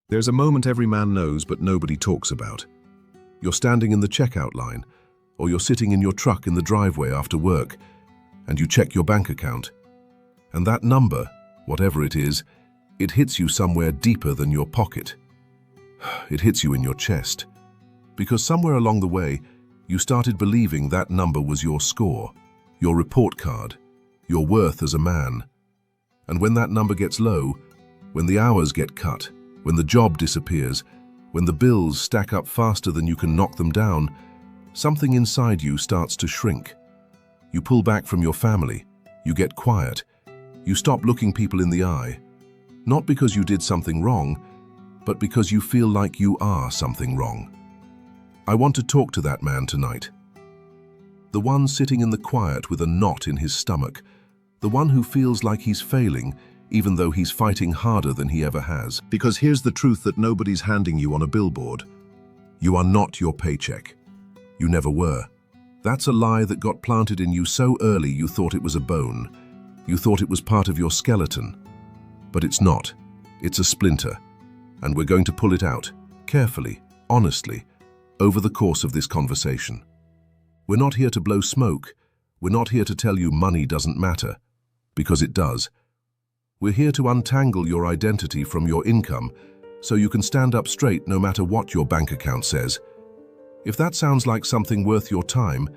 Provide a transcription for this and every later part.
There's a moment every man knows but nobody talks about. You're standing in the checkout line, or you're sitting in your truck in the driveway after work, and you check your bank account. And that number, whatever it is, it hits you somewhere deeper than your pocket. It hits you in your chest. Because somewhere along the way, you started believing that number was your score, your report card, your worth as a man. And when that number gets low, when the hours get cut, when the job disappears, when the bills stack up faster than you can knock them down, something inside you starts to shrink. You pull back from your family, you get quiet, you stop looking people in the eye, not because you did something wrong, but because you feel like you are something wrong. I want to talk to that man tonight. The one sitting in the quiet with a knot in his stomach, the one who feels like he's failing even though he's fighting harder than he ever has. Because here's the truth that nobody's handing you on a billboard. You are not your paycheck. You never were. That's a lie that got planted in you so early you thought it was a bone. You thought it was part of your skeleton. But it's not. It's a splinter. And we're going to pull it out, carefully, honestly, over the course of this conversation. We're not here to blow smoke. We're not here to tell you money doesn't matter, because it does. We're here to untangle your identity from your income so you can stand up straight no matter what your bank account says. If that sounds like something worth your time,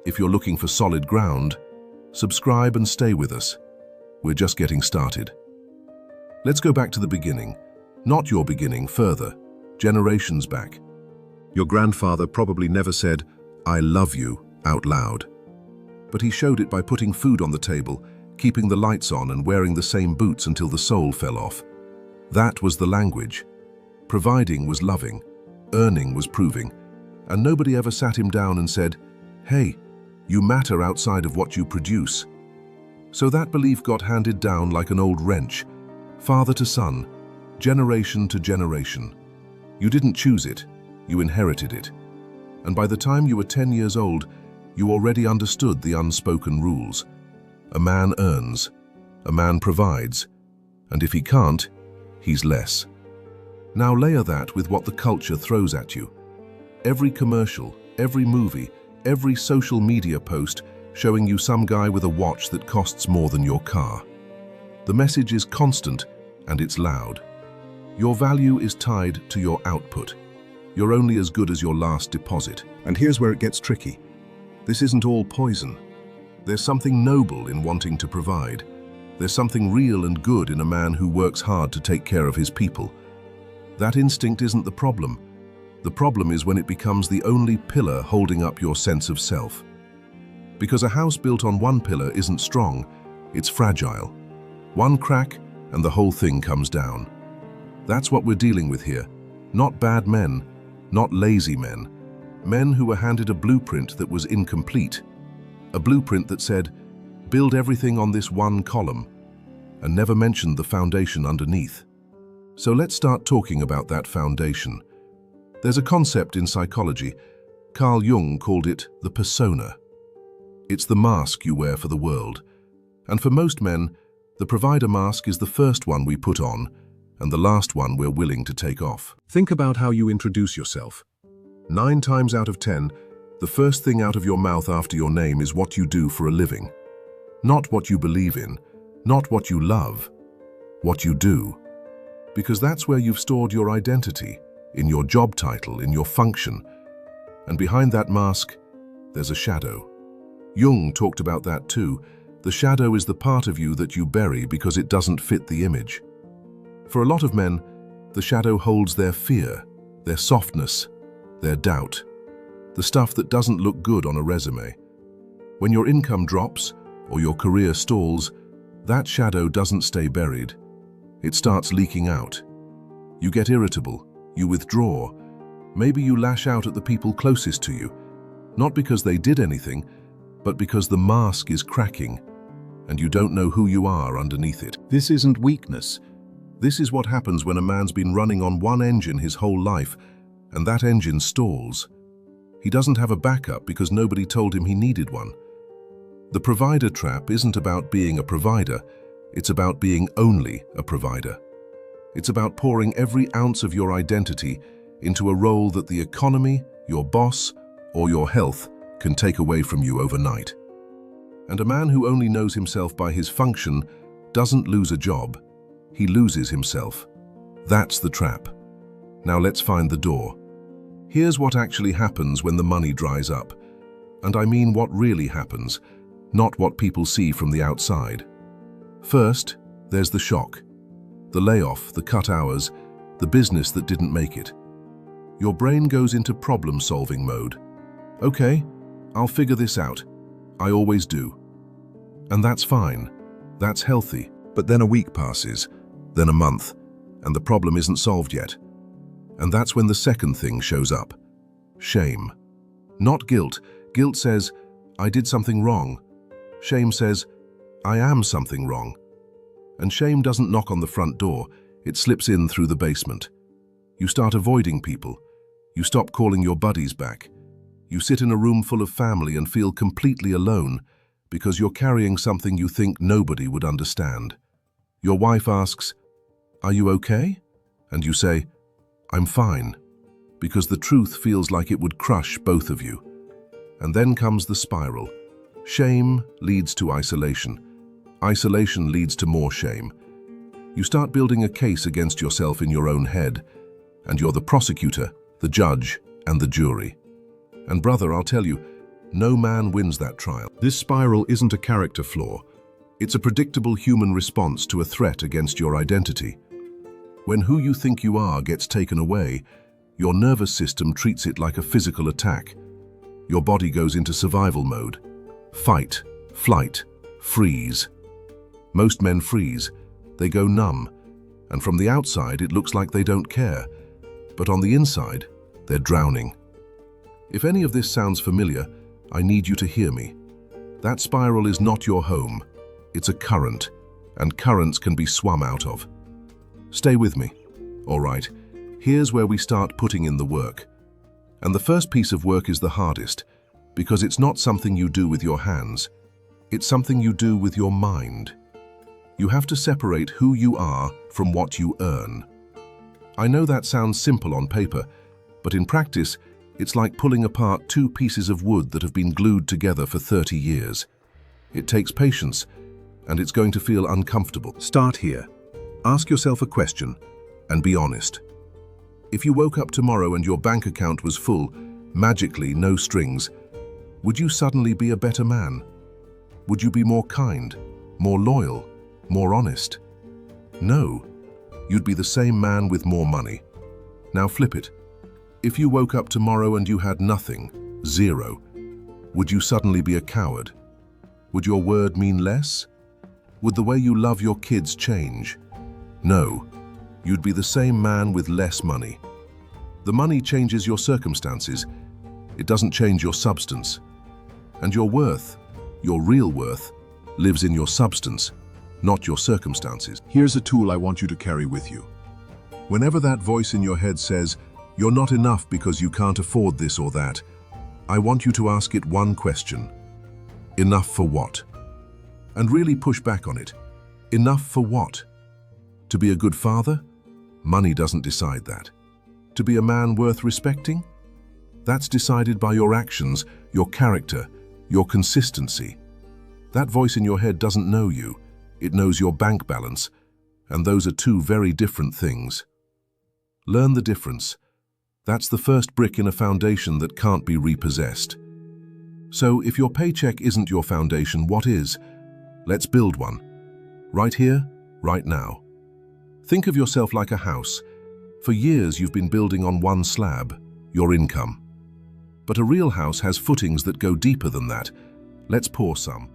if you're looking for solid ground, subscribe and stay with us. We're just getting started. Let's go back to the beginning. Not your beginning, further, generations back. Your grandfather probably never said, "I love you," out loud. But he showed it by putting food on the table, keeping the lights on and wearing the same boots until the sole fell off. That was the language. Providing was loving, earning was proving, and nobody ever sat him down and said, "Hey, you matter outside of what you produce." So that belief got handed down like an old wrench, father to son, generation to generation. You didn't choose it, you inherited it. And by the time you were 10 years old, you already understood the unspoken rules. A man earns, a man provides, and if he can't, he's less. Now layer that with what the culture throws at you. Every commercial, every movie, every social media post showing you some guy with a watch that costs more than your car. The message is constant and it's loud. Your value is tied to your output. You're only as good as your last deposit. And here's where it gets tricky. This isn't all poison. There's something noble in wanting to provide. There's something real and good in a man who works hard to take care of his people. That instinct isn't the problem. The problem is when it becomes the only pillar holding up your sense of self. Because a house built on one pillar isn't strong, it's fragile. One crack and the whole thing comes down. That's what we're dealing with here. Not bad men, not lazy men. Men who were handed a blueprint that was incomplete. A blueprint that said, build everything on this one column, and never mentioned the foundation underneath. So let's start talking about that foundation. There's a concept in psychology. Carl Jung called it the persona. It's the mask you wear for the world. And for most men, the provider mask is the first one we put on, and the last one we're willing to take off. Think about how you introduce yourself. 9 times out of 10, the first thing out of your mouth after your name is what you do for a living. Not what you believe in, not what you love, what you do. Because that's where you've stored your identity, in your job title, in your function. And behind that mask, there's a shadow. Jung talked about that too. The shadow is the part of you that you bury because it doesn't fit the image. For a lot of men, the shadow holds their fear, their softness, their doubt. The stuff that doesn't look good on a resume. When your income drops or your career stalls, that shadow doesn't stay buried. It starts leaking out. You get irritable, you withdraw. Maybe you lash out at the people closest to you, not because they did anything, but because the mask is cracking and you don't know who you are underneath it. This isn't weakness. This is what happens when a man's been running on one engine his whole life and that engine stalls. He doesn't have a backup because nobody told him he needed one. The provider trap isn't about being a provider, it's about being only a provider. It's about pouring every ounce of your identity into a role that the economy, your boss, or your health can take away from you overnight. And a man who only knows himself by his function doesn't lose a job. He loses himself. That's the trap. Now let's find the door. Here's what actually happens when the money dries up. And I mean what really happens, not what people see from the outside. First, there's the shock. The layoff, the cut hours, the business that didn't make it. Your brain goes into problem-solving mode. Okay, I'll figure this out. I always do. And that's fine. That's healthy. But then a week passes, then a month, and the problem isn't solved yet. And that's when the second thing shows up. Shame. Not guilt. Guilt says, I did something wrong. Shame says, I am something wrong. And shame doesn't knock on the front door, it slips in through the basement. You start avoiding people. You stop calling your buddies back. You sit in a room full of family and feel completely alone because you're carrying something you think nobody would understand. Your wife asks, "Are you okay?" And you say, "I'm fine," because the truth feels like it would crush both of you. And then comes the spiral. Shame leads to isolation. Isolation leads to more shame. You start building a case against yourself in your own head, and you're the prosecutor, the judge, and the jury. And brother, I'll tell you, no man wins that trial. This spiral isn't a character flaw. It's a predictable human response to a threat against your identity. When who you think you are gets taken away, your nervous system treats it like a physical attack. Your body goes into survival mode. Fight, flight, freeze. Most men freeze. They go numb. And from the outside, it looks like they don't care. But on the inside, they're drowning. If any of this sounds familiar, I need you to hear me. That spiral is not your home. It's a current, and currents can be swum out of. Stay with me. All right, here's where we start putting in the work. And the first piece of work is the hardest, because it's not something you do with your hands. It's something you do with your mind. You have to separate who you are from what you earn. I know that sounds simple on paper, but in practice, it's like pulling apart two pieces of wood that have been glued together for 30 years. It takes patience, and it's going to feel uncomfortable. Start here. Ask yourself a question, and be honest. If you woke up tomorrow and your bank account was full, magically, no strings, would you suddenly be a better man? Would you be more kind, more loyal, more honest? No. You'd be the same man with more money. Now flip it. If you woke up tomorrow and you had nothing, zero, would you suddenly be a coward? Would your word mean less? Would the way you love your kids change? No. You'd be the same man with less money. The money changes your circumstances. It doesn't change your substance. And your worth, your real worth, lives in your substance, not your circumstances. Here's a tool I want you to carry with you. Whenever that voice in your head says, "You're not enough because you can't afford this or that," I want you to ask it one question. Enough for what? And really push back on it. Enough for what? To be a good father? Money doesn't decide that. To be a man worth respecting? That's decided by your actions, your character, your consistency. That voice in your head doesn't know you. It knows your bank balance, and those are two very different things. Learn the difference. That's the first brick in a foundation that can't be repossessed. So if your paycheck isn't your foundation, what is? Let's build one. Right here, right now. Think of yourself like a house. For years you've been building on one slab, your income. But a real house has footings that go deeper than that. Let's pour some.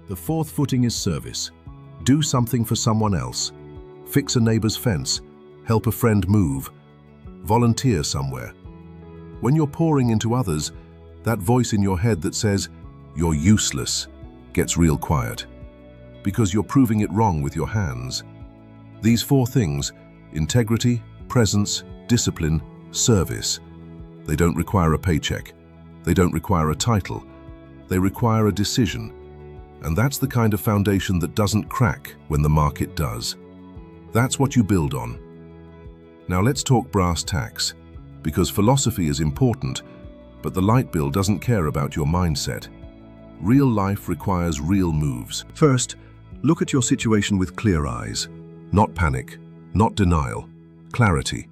The fourth footing is service. Do something for someone else. Fix a neighbor's fence. Help a friend move. Volunteer somewhere. When you're pouring into others, that voice in your head that says, "You're useless," gets real quiet. Because you're proving it wrong with your hands. These four things, integrity, presence, discipline, service, they don't require a paycheck. They don't require a title. They require a decision. And that's the kind of foundation that doesn't crack when the market does. That's what you build on. Now let's talk brass tacks, because philosophy is important, but the light bill doesn't care about your mindset. Real life requires real moves. First, look at your situation with clear eyes. Not panic, not denial, clarity.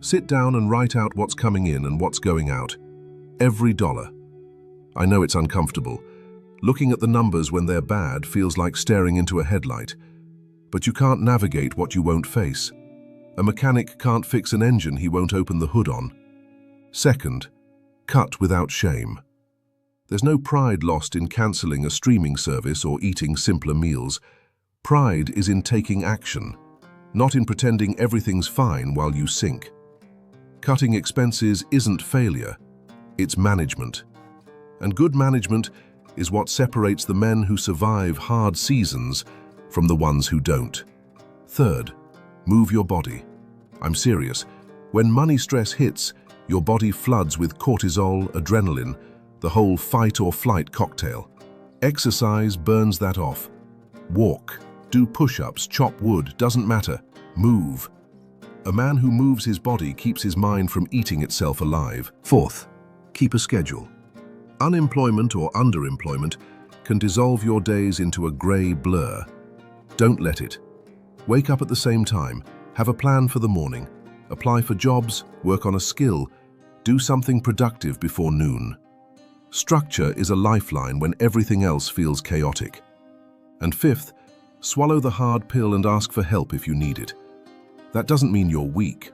Sit down and write out what's coming in and what's going out. Every dollar. I know it's uncomfortable. Looking at the numbers when they're bad feels like staring into a headlight. But you can't navigate what you won't face. A mechanic can't fix an engine he won't open the hood on. Second, cut without shame. There's no pride lost in cancelling a streaming service or eating simpler meals. Pride is in taking action, not in pretending everything's fine while you sink. Cutting expenses isn't failure, it's management. And good management is what separates the men who survive hard seasons from the ones who don't. Third, move your body. I'm serious. When money stress hits, your body floods with cortisol, adrenaline, the whole fight or flight cocktail. Exercise burns that off. Walk, do push-ups, chop wood, doesn't matter. Move. A man who moves his body keeps his mind from eating itself alive. Fourth, keep a schedule. Unemployment or underemployment can dissolve your days into a grey blur. Don't let it. Wake up at the same time, have a plan for the morning, apply for jobs, work on a skill, do something productive before noon. Structure is a lifeline when everything else feels chaotic. And fifth, swallow the hard pill and ask for help if you need it. That doesn't mean you're weak.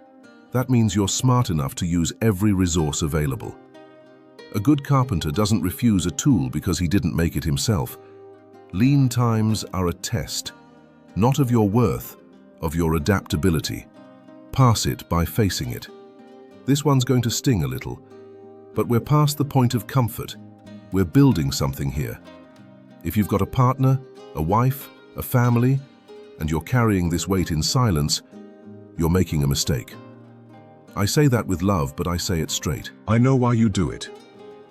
That means you're smart enough to use every resource available. A good carpenter doesn't refuse a tool because he didn't make it himself. Lean times are a test, not of your worth, of your adaptability. Pass it by facing it. This one's going to sting a little, but we're past the point of comfort. We're building something here. If you've got a partner, a wife, a family, and you're carrying this weight in silence, you're making a mistake. I say that with love, but I say it straight. I know why you do it.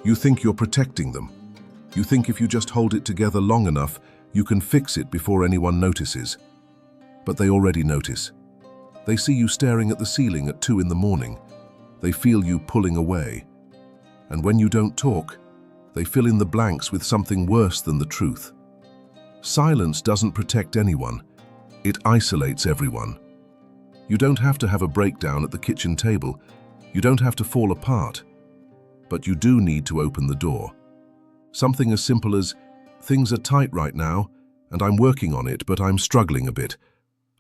You think you're protecting them. You think if you just hold it together long enough, you can fix it before anyone notices. But they already notice. They see you staring at the ceiling at 2 in the morning. They feel you pulling away. And when you don't talk, they fill in the blanks with something worse than the truth. Silence doesn't protect anyone. It isolates everyone. You don't have to have a breakdown at the kitchen table. You don't have to fall apart. But you do need to open the door. Something as simple as, "Things are tight right now, and I'm working on it, but I'm struggling a bit.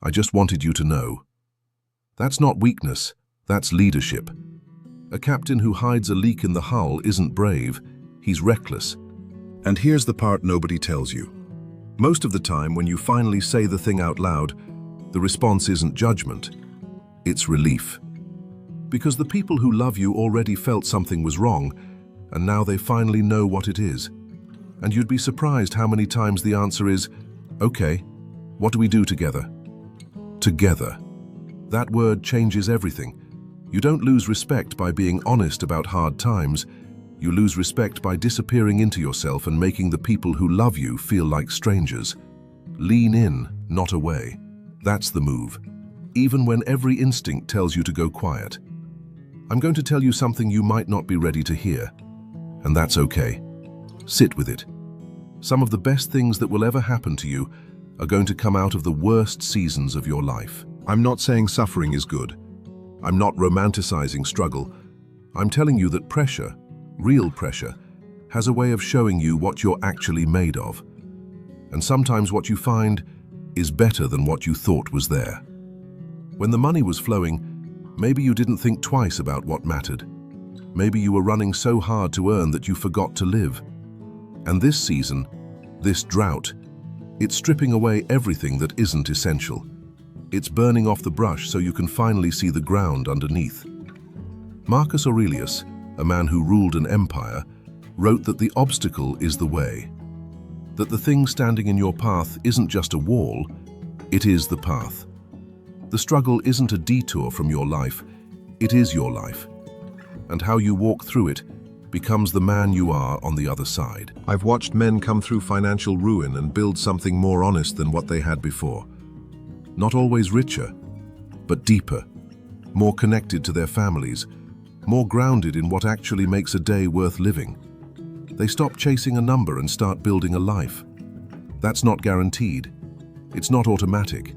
I just wanted you to know." That's not weakness, that's leadership. A captain who hides a leak in the hull isn't brave, he's reckless. And here's the part nobody tells you. Most of the time, when you finally say the thing out loud, the response isn't judgment, it's relief. Because the people who love you already felt something was wrong, and now they finally know what it is. And you'd be surprised how many times the answer is, "Okay, what do we do together?" Together. That word changes everything. You don't lose respect by being honest about hard times. You lose respect by disappearing into yourself and making the people who love you feel like strangers. Lean in, not away. That's the move. Even when every instinct tells you to go quiet. I'm going to tell you something you might not be ready to hear, and that's okay. Sit with it. Some of the best things that will ever happen to you are going to come out of the worst seasons of your life. I'm not saying suffering is good. I'm not romanticizing struggle. I'm telling you that pressure, real pressure, has a way of showing you what you're actually made of. And sometimes what you find is better than what you thought was there. When the money was flowing, maybe you didn't think twice about what mattered. Maybe you were running so hard to earn that you forgot to live. And this season, this drought, It's stripping away everything that isn't essential. It's burning off the brush so you can finally see the ground underneath. Marcus Aurelius, a man who ruled an empire, wrote that the obstacle is the way. That the thing standing in your path isn't just a wall, it is the path. The struggle isn't a detour from your life, it is your life. And how you walk through it becomes the man you are on the other side. I've watched men come through financial ruin and build something more honest than what they had before. Not always richer, but deeper, more connected to their families, more grounded in what actually makes a day worth living. They stop chasing a number and start building a life. That's not guaranteed. It's not automatic.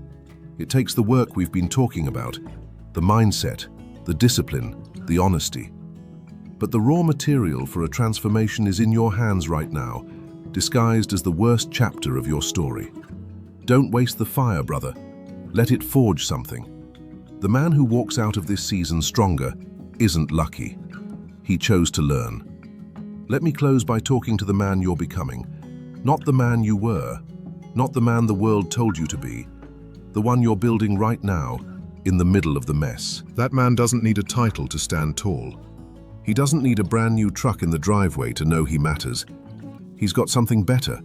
It takes the work we've been talking about, the mindset, the discipline, the honesty. But the raw material for a transformation is in your hands right now, disguised as the worst chapter of your story. Don't waste the fire, brother. Let it forge something. The man who walks out of this season stronger isn't lucky. He chose to learn. Let me close by talking to the man you're becoming. Not the man you were, not the man the world told you to be, the one you're building right now, in the middle of the mess. That man doesn't need a title to stand tall. He doesn't need a brand new truck in the driveway to know he matters. He's got something better.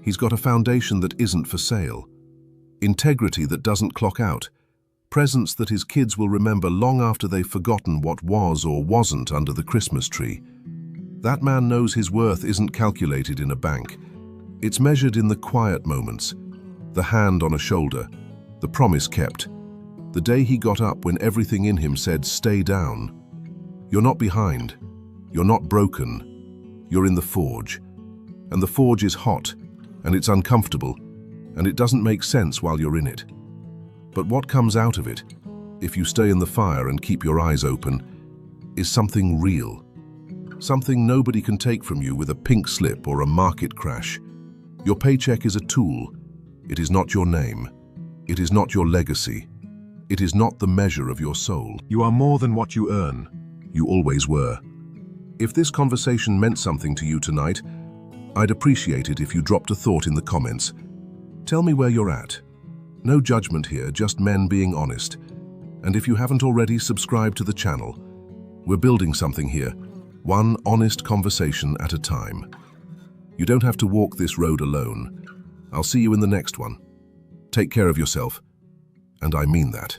He's got a foundation that isn't for sale. Integrity that doesn't clock out. Presence that his kids will remember long after they've forgotten what was or wasn't under the Christmas tree. That man knows his worth isn't calculated in a bank. It's measured in the quiet moments, the hand on a shoulder, the promise kept, the day he got up when everything in him said, "Stay down." You're not behind. You're not broken. You're in the forge. And the forge is hot, and it's uncomfortable, and it doesn't make sense while you're in it. But what comes out of it, if you stay in the fire and keep your eyes open, is something real. Something nobody can take from you with a pink slip or a market crash. Your paycheck is a tool. It is not your name. It is not your legacy. It is not the measure of your soul. You are more than what you earn. You always were. If this conversation meant something to you tonight, I'd appreciate it if you dropped a thought in the comments. Tell me where you're at. No judgment here, just men being honest. And if you haven't already, subscribe to the channel. We're building something here, one honest conversation at a time. You don't have to walk this road alone. I'll see you in the next one. Take care of yourself, and I mean that.